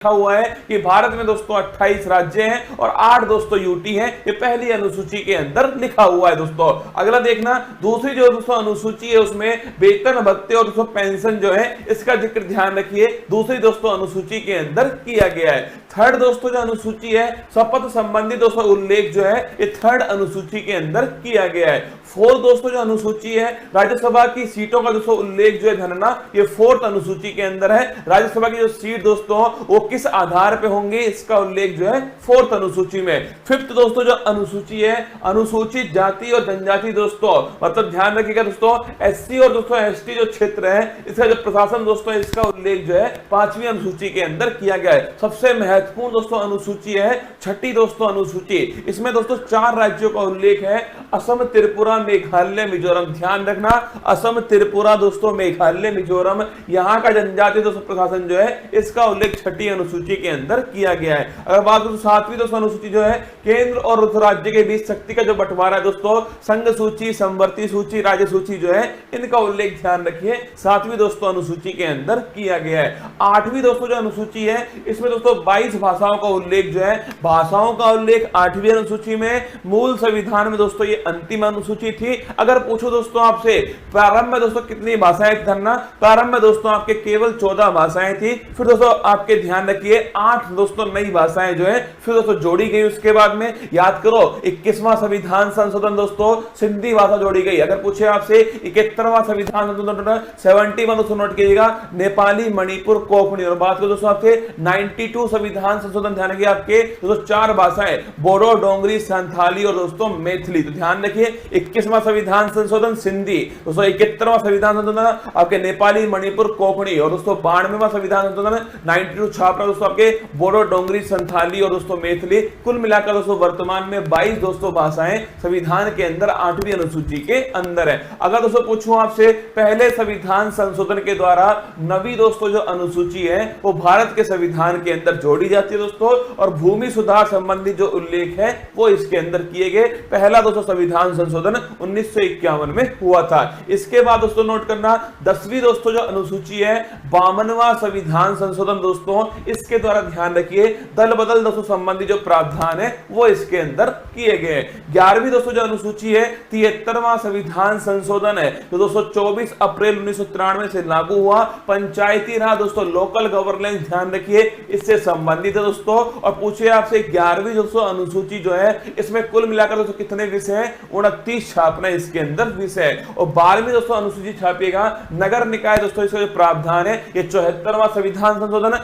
हुआ है कि भारत में दोस्तों 28 राज्य हैं और 8 दोस्तों यूटी हैं। ये पहली अनुसूची के अंदर लिखा हुआ है दोस्तों। अगला देखना, दूसरी जो दोस्तों अनुसूची है उसमें वेतन भत्ते और दोस्तों पेंशन जो है इसका जिक्र ध्यान रखिए दूसरी दोस्तों अनुसूची के अंदर किया गया है। थर्ड दोस्तों जो अनुसूची है शपथ संबंधी दोस्तों उल्लेख जो है ये थर्ड अनुसूची के अंदर किया गया है। फोर्थ दोस्तों जो अनुसूची है राज्यसभा की सीटों का दोस्तों उल्लेख जो है धनना ये फोर्थ अनुसूची के अंदर है। राज्यसभा की जो सीट दोस्तों वो किस आधार पे होंगे इसका उल्लेख जो है फोर्थ अनुसूची में। फिफ्थ दोस्तों जो अनुसूची है अनुसूचित जाति और जनजाति दोस्तों, मतलब ध्यान रखिएगा दोस्तों एससी और दोस्तों एसटी जो क्षेत्र है इसका जो प्रशासन दोस्तों इसका उल्लेख जो है पांचवी अनुसूची के अंदर किया गया है। सबसे महत्वपूर्ण दोस्तों अनुसूची है छठी दोस्तों अनुसूची। इसमें दोस्तों 4 राज्यों का उल्लेख है, असम, त्रिपुरा, मेघालय, मिजोरम। ध्यान रखना असम, त्रिपुरा दोस्तों, मेघालय, मिजोरम, यहाँ का जनजातीय दोस्तों प्रशासन जो है इसका उल्लेख छठी अनुसूची के अंदर किया गया है। अगर बात करें सातवीं दोस्तों अनुसूची जो है केंद्र और राज्य के बीच शक्ति का जो बंटवारा है दोस्तों, संघ सूची, समवर्ती सूची, राज्य सूची जो है इनका उल्लेख ध्यान रखिए सातवीं दोस्तों अनुसूची के अंदर किया गया है। आठवीं दोस्तों जो अनुसूची है इसमें दोस्तों 22 भाषाओं का उल्लेख जो है, भाषाओं का उल्लेख आठवीं अनुसूची में। मूल संविधान में दोस्तों ये अंतिम अनुसूची थी। अगर पूछो दोस्तों आपसे प्रारंभ में दोस्तों कितनी भाषाएं धरना, प्रारंभ में दोस्तों आपके केवल 14 भाषाएं थी। फिर दोस्तों आपके ध्यान रखिए 8 दोस्तों नई भाषाएं जो है फिर दोस्तों जोड़ी गई। उसके बाद में याद करो 21वां संविधान संशोधन दोस्तों सिंधी भाषा जोड़ी गई। अगर पूछे आपसे 71वां संविधान संशोधन 71 दोस्तों नोट कीजिएगा नेपाली, मणिपुर, कोंकणी। और बात करो दोस्तों आपके 92 संविधान संशोधन ध्यान रखिए आपके दोस्तों 4 भाषाएं बोडो, डोंगरी, संथाली और दोस्तों मैथिली। तो ध्यान रखिए 21वां संविधान संशोधन सिंधी दोस्तों, 71वां संविधान संशोधन आपके नेपाली, मणिपुर, कोंकणी और दोस्तों 92वां संविधान संशोधन 92 छापरा दोस्तों आपके बोडो, डोंगरी, संथाली और दोस्तों मैथिली। कुल मिलाकर दोस्तों वर्तमान में 22 दोस्तों भाषाएं संविधान के अंदर 8वीं अनुसूची के अंदर है। अगर दोस्तों पूछूं आपसे पहले संविधान संशोधन के द्वारा नवी दोस्तों जो अनुसूची है वो भारत के संविधान के अंदर जोड़ी जाती है दोस्तों, और भूमि सुधार संबंधी जो उल्लेख है वो इसके अंदर किए गए। पहला दोस्तों संविधान संशोधन 1951 में हुआ था। इसके बाद दोस्तों नोट करना 10वीं दोस्तों जो अनुसूची है 52वां संविधान संशोधन दोस्तों, इसके द्वारा ध्यान रखिए दल बदल दोस्तों संबंधी जो प्रावधान है वो इसके अंदर किए गए। 11वीं दोस्तों जो अनुसूची है 73वां संविधान संशोधन है जो दोस्तों 24 अप्रैल 1993 से लागू हुआ। पंचायती राज दोस्तों लोकल गवर्नेंस ध्यान रखिए इससे संबंधित है दोस्तों। और पूछे आपसे 11वीं दोस्तों अनुसूची जो है इसमें कुल मिलाकर दोस्तों कितने विषय हैं, 29 छापना इसके अंदर विषय है। और 12वीं दोस्तों अनुसूची छापिएगा नगर निकाय दोस्तों, इसका जो प्रावधान है ये 74वां संविधान संशोधन।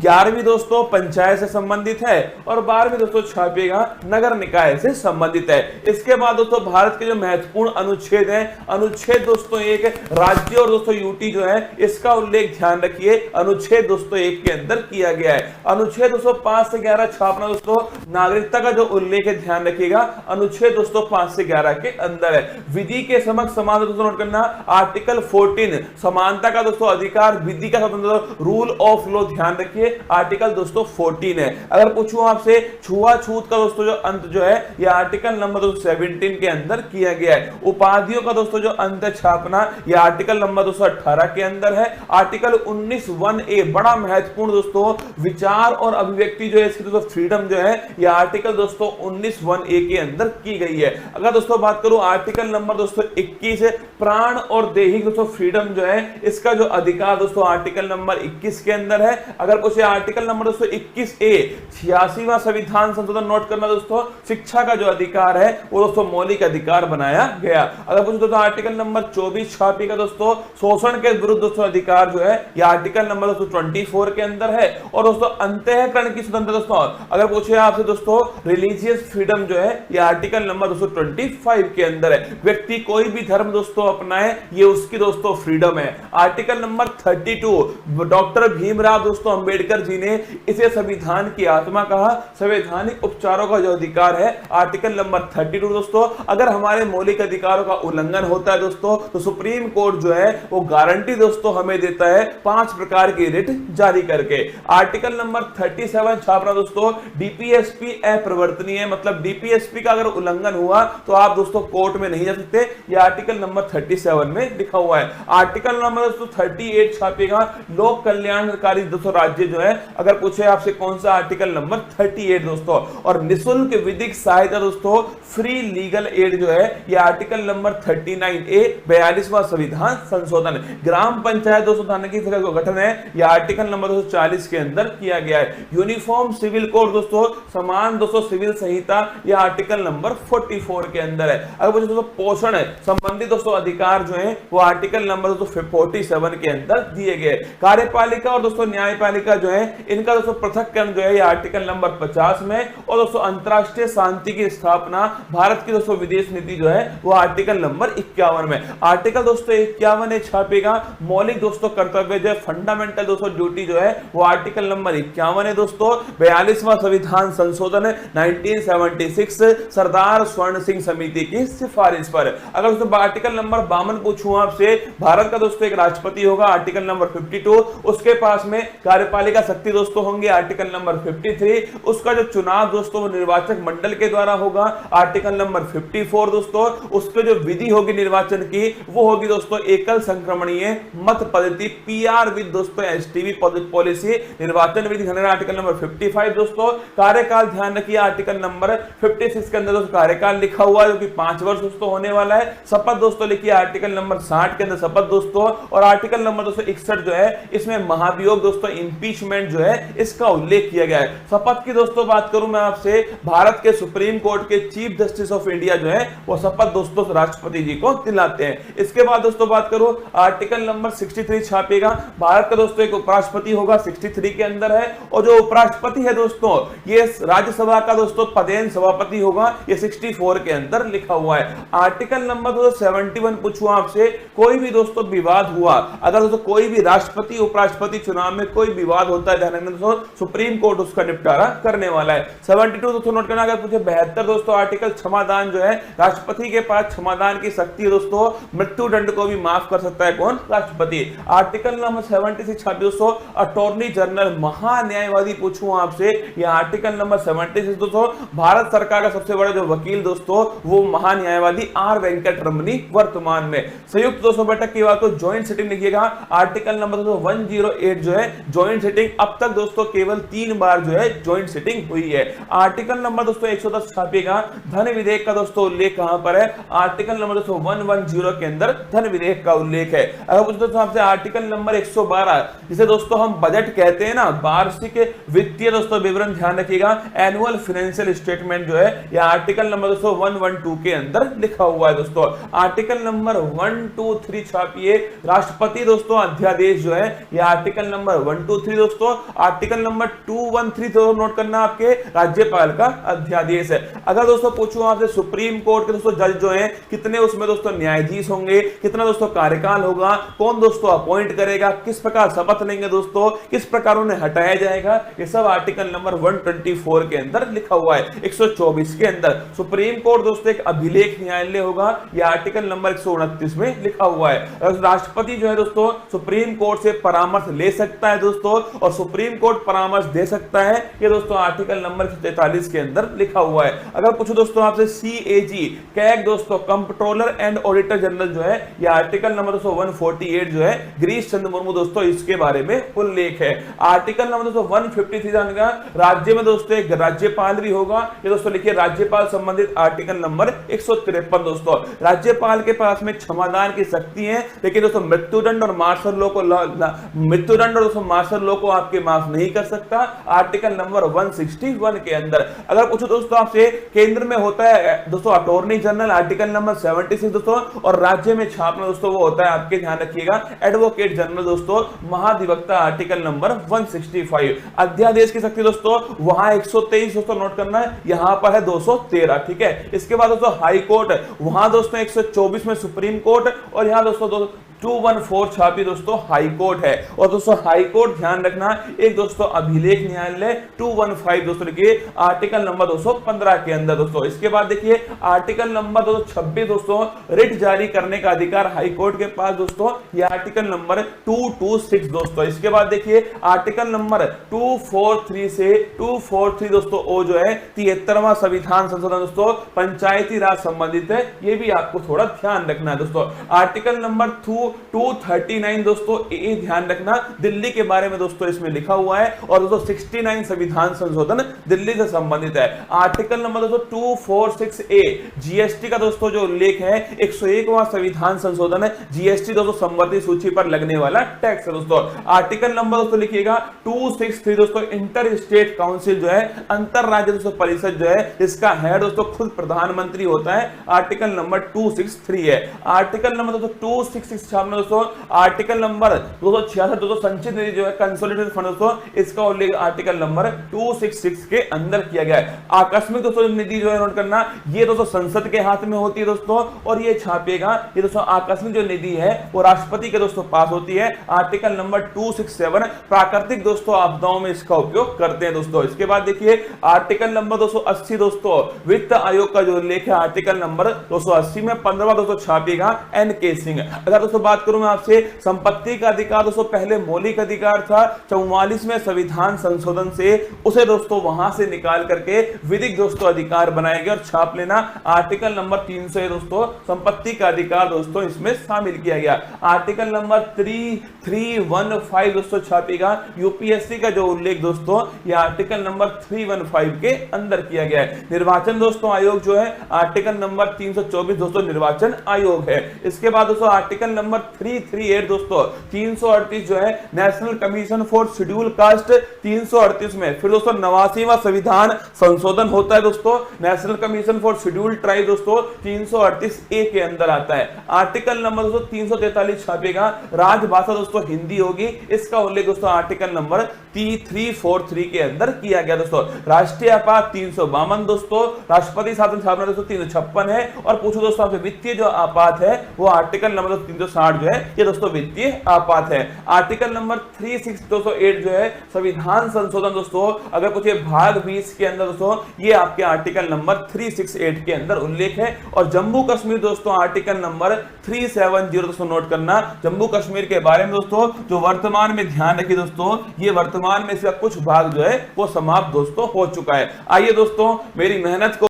11वीं दोस्तों पंचायत से संबंधित है और 12वीं दोस्तों छापिएगा नगर निकाय से संबंधित है। इसके बाद दोस्तों भारत के जो महत्वपूर्ण अनुच्छेद है, अनुच्छेद दोस्तों 1 राज्य और दोस्तों यूटी जो है इसका उल्लेख ध्यान रखिए अनुच्छेद दोस्तों 1 के अंदर किया गया है। अनुच्छेद दोस्तों 5 से 11 छापना दोस्तों नागरिकता का जो उल्लेख है ध्यान रखिएगा अनुच्छेद दोस्तों 5 से 11 के अंदर है। विधि के समक्ष समान दोस्तों नोट करना आर्टिकल 14 समानता का दोस्तों अधिकार, विधि का स्वतंत्र, रूल ऑफ लॉ ध्यान रखिए आर्टिकल दोस्तों 14 है। अगर पूछूं आपसे छुआछूत का दोस्तों जो अंत जो है ये आर्टिकल नंबर दोस्तों 17 के अंदर किया गया है। उपाधियों का दोस्तों जो अंत छापना ये आर्टिकल नंबर दोस्तों 18 के अंदर है। आर्टिकल 19(1)(a) बड़ा महत्वपूर्ण दोस्तों विचार और अभिव्यक्ति जो है इसकी दोस्तों फ्रीडम जो है ये आर्टिकल दोस्तों 19(1)(a) के अंदर की गई है। अगर दोस्तों बात करूं आर्टिकल नंबर दोस्तों 21 प्राण और दैहिक दोस्तों फ्रीडम जो है इसका जो अधिकार दोस्तों आर्टिकल नंबर 21 के अंदर है। अगर पूछे आर्टिकल नंबर दोस्तों 21(a) 86वां संविधान संशोधन नोट करना दोस्तों शिक्षा का जो अधिकार है वो दोस्तों मौलिक अधिकार बनाया गया। अगर पूछे दोस्तों आर्टिकल नंबर 24 छापिएगा दोस्तों शोषण के विरुद्ध दोस्तों अधिकार जो है ये आर्टिकल नंबर दोस्तों 24 के अंदर है। और दोस्तों अंतःकरण की स्वतंत्रता दोस्तों अगर पूछे आपसे दोस्तों रिलीजियस फ्रीडम जो है ये आर्टिकल नंबर दोस्तों 25 के अंदर है। व्यक्ति कोई भी धर्म दोस्तों अपनाए ये उसकी दोस्तों फ्रीडम है। आर्टिकल नंबर 32 डॉक्टर भीमराव दोस्तों अंबेडकर जी ने इसे संविधान की आत्मा कहा। संवैधानिक उपचारों का जो अधिकार है आर्टिकल नंबर 32 दोस्तों, अगर हमारे मौलिक अधिकारों का उल्लंघन होता है दोस्तों तो सुप्रीम कोर्ट जो है वो गारंटी दोस्तों हमें देता है 5 प्रकार की रिट जारी करके। आर्टिकल नंबर 37 छापना दोस्तों डीपीएसपी अप्रवर्तनीय है, मतलब डीपीएसपी का अगर उल्लंघन हुआ तो आप दोस्तों कोर्ट में नहीं जा सकते। ये आर्टिकल नंबर 37 में लिखा हुआ है। आर्टिकल नंबर दोस्तों 38 छापेगा लोक कल्याणकारी दोस्तों राज्य जो है अगर पूछे आपसे कौन सा आर्टिकल नंबर 38 दोस्तों। और निशुल्क विधिक सहायता दोस्तों, फ्री लीगल एड जो है ये आर्टिकल नंबर 39A 42वां संविधान संशोधन। ग्राम पंचायत दोस्तों थाने की तरह गठन है, यह आर्टिकल नंबर 240 के अंदर किया गया है। यूनिफॉर्म सिविल कोड दोस्तों, समान दोस्तों सिविल संहिता, यह आर्टिकल नंबर 44 के अंदर है। अगर दोस्तों पोषण संबंधी दोस्तों अधिकार जो है वो आर्टिकल नंबर 47 के अंदर दिए गए। कार्यपालिका और दोस्तों न्यायपालिका जो है इनका दोस्तों पृथक्करण जो है ये आर्टिकल नंबर 50 में, और दोस्तों अंतरराष्ट्रीय शांति की स्थापना भारत की दोस्तों विदेश नीति जो है वो आर्टिकल नंबर 51 में। आर्टिकल दोस्तों 51 छापेगा मौलिक दोस्तों कर्तव्य जो है फंडामेंटल दोस्तों ड्यूटी जो है वो आर्टिकल नंबर 51 है दोस्तों। 42वां संविधान संशोधन 1976 सरदार स्वर्ण सिंह समिति की सिफारिश पर। अगर दोस्तों आर्टिकल नंबर 52 पूछूं आपसे, भारत का दोस्तों एक राष्ट्रपति होगा आर्टिकल नंबर 52, उसके पास में कार्यपालिका शक्ति दोस्तों होंगे आर्टिकल नंबर 53, उसका जो चुनाव दोस्तों निर्वाचक मंडल के द्वारा होगा आर्टिकल नंबर 54 दोस्तों, उसके जो विधि होगी निर्वाचन की वो होगी दोस्तों एकल संक्रमणीय मत पद्धति पीआर विद दोस्तों एसटीवी पॉलिसी निर्वाचन विधि आर्टिकल नंबर 55 दोस्तों। कार्यकाल ध्यान रखिए आर्टिकल नंबर 56 के अंदर दोस्तों कार्यकाल लिखा हुआ है जो कि 5 वर्ष दोस्तों होने वाला है। शपथ दोस्तों लिखिए आर्टिकल नंबर 60 के अंदर शपथ दोस्तों, और आर्टिकल नंबर 261 जो है इसमें महाभियोग दोस्तों इंपीचमेंट जो है इसका उल्लेख किया गया है। शपथ की दोस्तों बात करूं मैं आपसे, भारत के सुप्रीम कोर्ट के चीफ जस्टिस ऑफ इंडिया जो है वो शपथ दोस्तों राष्ट्रपति जी को दिलाते हैं। इसके बाद दोस्तों बात करूं आर्टिकल नंबर 63 छापेगा, भारत का दोस्तों एक उपराष्ट्रपति होगा 63 के अंदर है, और जो उपराष्ट्रपति है दोस्तों ये राज्यसभा का दोस्तों पदेन सभापति होगा, ये 64 के अंदर लिखा हुआ है। आर्टिकल नंबर 71 पूछूं आपसे, कोई भी दोस्तों विवाद हुआ, अगर दोस्तों कोई भी राष्ट्रपति उपराष्ट्रपति चुनाव में कोई विवाद होता है ध्यान रखना दोस्तों सुप्रीम कोर्ट उसका निपटारा करने वाला है। 72 दोस्तों नोट करना, अगर पूछे 72 दोस्तों आर्टिकल क्षमादान जो है, राष्ट्रपति के पास क्षमादान की शक्ति है दोस्तों, मृत्यु दंड को भी माफ कर सकता है कौन, राष्ट्रपति। आर्टिकल नंबर 76 दोस्तों अटॉर्नी जनरल महान्यायवादी पूछूं आपसे, यह आर्टिकल नंबर 76 दोस्तों भारत सरकार का सबसे बड़ा जो वकील दोस्तों वो महान्यायवादी आर वेंकट रमनी वर्तमान में। संयुक्त दोस्तों बैठक की बात को ज्वाइंट सिटिंग लिखिएगा, आर्टिकल नंबर 108 जो है ज्वाइंट सिटिंग, अब तक दोस्तों केवल 3 बार जो है ज्वाइंट सिटिंग हुई है। आर्टिकल नंबर दोस्तों 110 छापेगा, धन विधेयक का दोस्तों उल्लेख कहां पर है, आर्टिकल नंबर दोस्तों 110 के अंदर धन विधेयक का उल्लेख है। अगर कुछ दोस्तों आपसे आर्टिकल नंबर 112 जिसे दोस्तों हम बजट कहते हैं ना, वार्षिक वित्तीय दोस्तों विवरण ध्यान रखिएगा, एनुअल फाइनेंशियल स्टेटमेंट जो है यह आर्टिकल नंबर दोस्तों 112 के अंदर लिखा हुआ है दोस्तों। आर्टिकल नंबर 123 छापिए, राष्ट्रपति दोस्तों अध्यादेश जो है यह आर्टिकल नंबर 123 दोस्तों। आर्टिकल नंबर 213 तो नोट करना आपके राज्यपाल का अध्यादेश है। अगर दोस्तों पूछूं आपसे सुप्रीम कोर्ट के दोस्तों जज जो है कितने उसमें दोस्तों न्यायाधीश होंगे, कितना दोस्तों कार्यकाल होगा, कौन दोस्तों अपॉइंट करेगा, किस प्रकार शपथ लेंगे दोस्तों, किस प्रकार उन्हें हटाया जाएगा, ये सब आर्टिकल नंबर 124 के अंदर लिखा हुआ है। 124 के अंदर सुप्रीम कोर्ट दोस्तों एक अभिलेख न्यायालय होगा, यह आर्टिकल नंबर 129 में लिखा हुआ है। राष्ट्रपति जो है दोस्तों सुप्रीम कोर्ट से परामर्श ले सकता है दोस्तों, और सुप्रीम कोर्ट परामर्श दे सकता है, ये दोस्तों आर्टिकल नंबर 43 के अंदर लिखा हुआ है। अगर पूछो दोस्तों आपसे सीएजी कैग दोस्तों कंप्ट्रोलर एंड ऑडिटर जनरल जो है, यह आर्टिकल नंबर 148 जो है गिरीश चंद्र मुर्मू दोस्तों इसके बारे में उल्लेख है। आर्टिकल नंबर दोस्तों 153 जानेगा, राज्य में दोस्तों एक राज्यपाल भी होगा, ये दोस्तों लिखिए राज्यपाल संबंधित आर्टिकल नंबर 153 दोस्तों। राज्यपाल के पास में क्षमादान की शक्ति है, लेकिन दोस्तों मृत्युदंड और मार्शल लॉ को मृत्युदंड और दोस्तों मार्शल लॉ को आपके माफ नहीं कर सकता, आर्टिकल नंबर 161 के अंदर। अगर पूछो दोस्तों आपसे केंद्र में होता है दोस्तों अटॉर्नी जनरल, आर्टिकल नंबर 76 दोस्तों, और राज्य में छापना दोस्तों वो होता है आपके ध्यान रखिएगा एडवोकेट जनरल दोस्तों, महाधिवक्ता आर्टिकल नंबर 165। अध्यादेश की शक्ति दोस्तों वहां 123 दोस्तों नोट करना है, यहां पर है 213, ठीक है। इसके बाद दोस्तों हाई कोर्ट, वहां दोस्तों 124 में सुप्रीम कोर्ट, और यहां दोस्तों 214 छापी दोस्तों हाई कोर्ट है। और दोस्तों हाई कोर्ट ध्यान रखना एक दोस्तों अभिलेख न्यायालय 215 दोस्तों लिखिए आर्टिकल नंबर 215 के अंदर दोस्तों। इसके बाद देखिए आर्टिकल नंबर 226 दोस्तों रिट जारी करने का अधिकार हाई कोर्ट के पास दोस्तों, ये आर्टिकल नंबर 226 दोस्तों। इसके बाद देखिए आर्टिकल नंबर 243 से 243 दोस्तों ओ जो है 73वां संविधान संशोधन दोस्तों पंचायती राज संबंधित है, ये भी आपको थोड़ा ध्यान रखना है दोस्तों। आर्टिकल नंबर 2 239 दोस्तों ये ध्यान रखना दिल्ली के बारे में दोस्तों इसमें लिखा हुआ है। और दोस्तों 69 संविधान संशोधन दिल्ली से संबंधित है। आर्टिकल नंबर दोस्तों 246A जीएसटी का दोस्तों जो उल्लेख है 101वां संविधान संशोधन है। जीएसटी दोस्तों संवर्ती सूची पर लगने वाला टैक्स है दोस्तों। आर्टिकल नंबर दोस्तों लिखिएगा 263 दोस्तों इंटर स्टेट काउंसिल जो है अंतर राज्य दोस्तों परिषद जो है इसका हेड दोस्तों खुद प्रधानमंत्री होता है। आर्टिकल नंबर 263 है। आर्टिकल नंबर दोस्तों 266 छापना दोस्तों। आर्टिकल नंबर 266 दोस्तों संचित निधि जो है कंसोलिडेटेड फंड दोस्तों इसका उल्लेख आर्टिकल नंबर 266 के अंदर किया गया है। आकस्मिक दोस्तों निधि जो है नोट करना ये दोस्तों संसद के हाथ में होती है दोस्तों और ये छापेगा ये दोस्तों आकस्मिक जो निधि है वो राष्ट्रपति के दोस्तों पास होती है। आर्टिकल नंबर 267 प्राकृतिक दोस्तों आपदाओं में इसका उपयोग करते हैं दोस्तों। इसके बाद देखिए आर्टिकल नंबर 280 दोस्तों वित्त आयोग का जो उल्लेख है आर्टिकल नंबर 280 में 15वां दोस्तों छापेगा एन.के. सिंह। अगर दोस्तों बात करूं मैं आपसे संपत्ति का अधिकार दोस्तों पहले मौलिक अधिकार था 44वें संविधान संशोधन से उसे दोस्तों वहां से निकाल करके विधिक दोस्तों अधिकार बनाए गए और छाप लेना आर्टिकल नंबर 300 दोस्तों संपत्ति का अधिकार दोस्तों इसमें शामिल किया गया। आर्टिकल नंबर 315 दोस्तों छापेगा यूपीएससी का जो उल्लेख दोस्तों ये आर्टिकल नंबर 315 के अंदर किया गया है। निर्वाचन दोस्तों आयोग जो है आर्टिकल नंबर 324 दोस्तों निर्वाचन आयोग है। इसके बाद दोस्तों आर्टिकल नंबर 338 दोस्तों 338 जो है national commission for schedule caste 338 में फिर दोस्तों 89वां संविधान संशोधन होता है दोस्तों। National commission for schedule tribe दोस्तों 338A के अंदर आता है। आर्टिकल नंबर दोस्तों 343 छापेगा राजभाषा दोस्तों हिंदी होगी इसका उल्लेख दोस्तों आर्टिकल नंबर 343 के अंदर किया गया दोस्तों। राष्ट्रीय आपात 352 दोस्तों राष्ट्रपति शासन स्थापना दोस्तों 356 है। और पूछो दोस्तों आपसे वित्तीय जो आपात है वो आर्टिकल नंबर 360 जो है ये दोस्तों वित्तीय आपात है। आर्टिकल नंबर 36208 जो है संविधान संशोधन दोस्तों अगर पूछे भाग 20 के अंदर दोस्तों ये आपके आर्टिकल नंबर 368 के अंदर उल्लेख है। और जम्मू कश्मीर दोस्तों आर्टिकल नंबर 370 दोस्तों नोट करना जम्मू कश्मीर के बारे में दोस्तों जो वर्तमान में ध्यान रखिए दोस्तों ये वर्तमान में इसका कुछ भाग जो है वो समाप्त दोस्तों हो चुका है। आइए दोस्तों मेरी मेहनत को